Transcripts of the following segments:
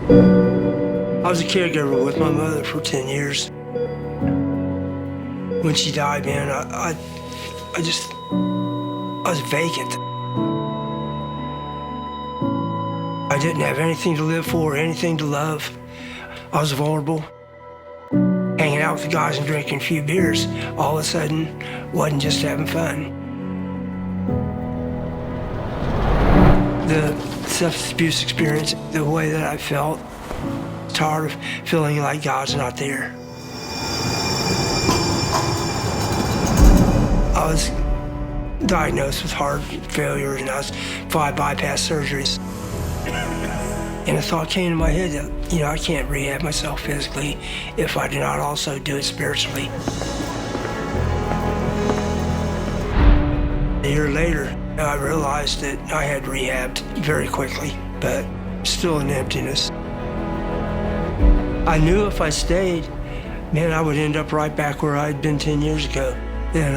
I was a caregiver with my mother for 10 years. When she died, man, I was vacant. I didn't have anything to live for, anything to love. I was vulnerable. Hanging out with the guys and drinking a few beers, all of a sudden, wasn't just having fun. The substance abuse experience, the way that I felt, tired of feeling like God's not there. I was diagnosed with heart failure and I was 5 bypass surgeries. And a thought came to my head that, I can't rehab myself physically if I do not also do it spiritually. A year later, I realized that I had rehabbed very quickly, but still an emptiness. I knew if I stayed, man, I would end up right back where I had been 10 years ago. And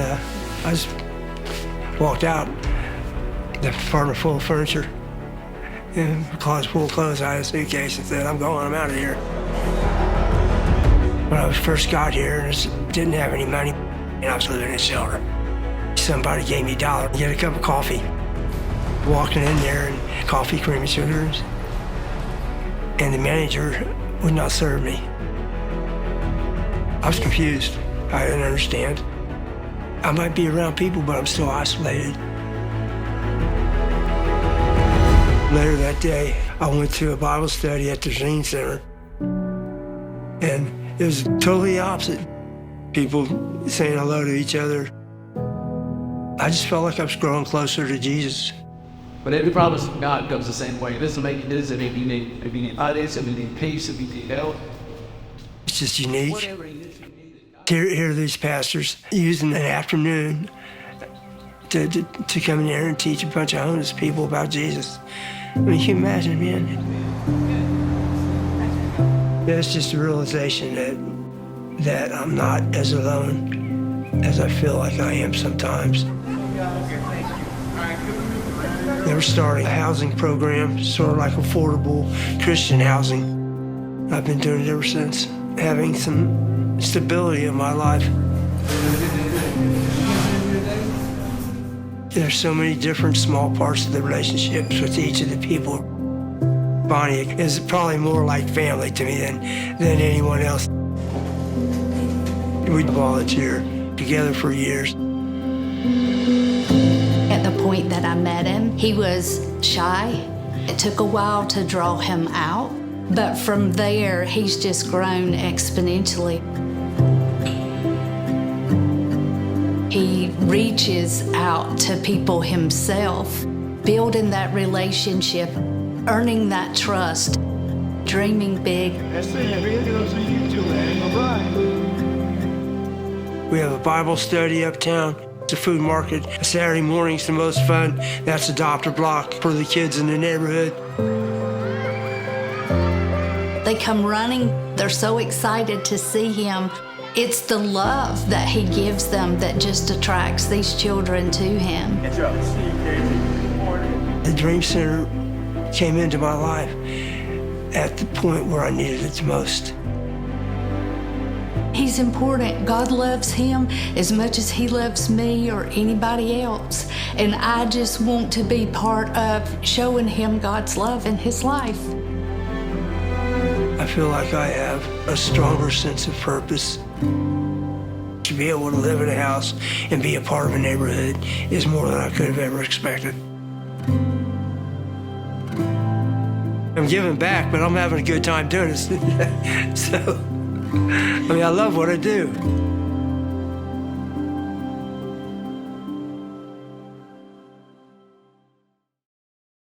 I just walked out, the apartment full of furniture, and a closet full of clothes. I had a suitcase and said, I'm going, I'm out of here. When I first got here and didn't have any money, and I was living in shelter. Somebody gave me $1 to get a cup of coffee. Walking in there and coffee, cream and sugars, and the manager would not serve me. I was confused. I didn't understand. I might be around people, but I'm still isolated. Later that day, I went to a Bible study at the Dream Center, and it was totally opposite. People saying hello to each other. I just felt like I was growing closer to Jesus. But every promise from God comes the same way. It doesn't make this if you need audience, if you need peace, if you need help. It's just unique. Whatever it is you need. Hear these pastors using an afternoon to come in here and teach a bunch of homeless people about Jesus. I mean, can you imagine, man? It's just a realization that I'm not as alone as I feel like I am sometimes. They were starting a housing program, sort of like affordable Christian housing. I've been doing it ever since, having some stability in my life. There's so many different small parts of the relationships with each of the people. Bonnie is probably more like family to me than anyone else. We volunteer together for years. At the point that I met him, he was shy. It took a while to draw him out, but from there, he's just grown exponentially. He reaches out to people himself, building that relationship, earning that trust, dreaming big. We have a Bible study uptown. It's a food market. Saturday morning's the most fun. That's Adopt a Block for the kids in the neighborhood. They come running. They're so excited to see him. It's the love that he gives them that just attracts these children to him. The Dream Center came into my life at the point where I needed it the most. He's important. God loves him as much as he loves me or anybody else. And I just want to be part of showing him God's love in his life. I feel like I have a stronger sense of purpose. To be able to live in a house and be a part of a neighborhood is more than I could have ever expected. I'm giving back, but I'm having a good time doing it. So, I love what I do.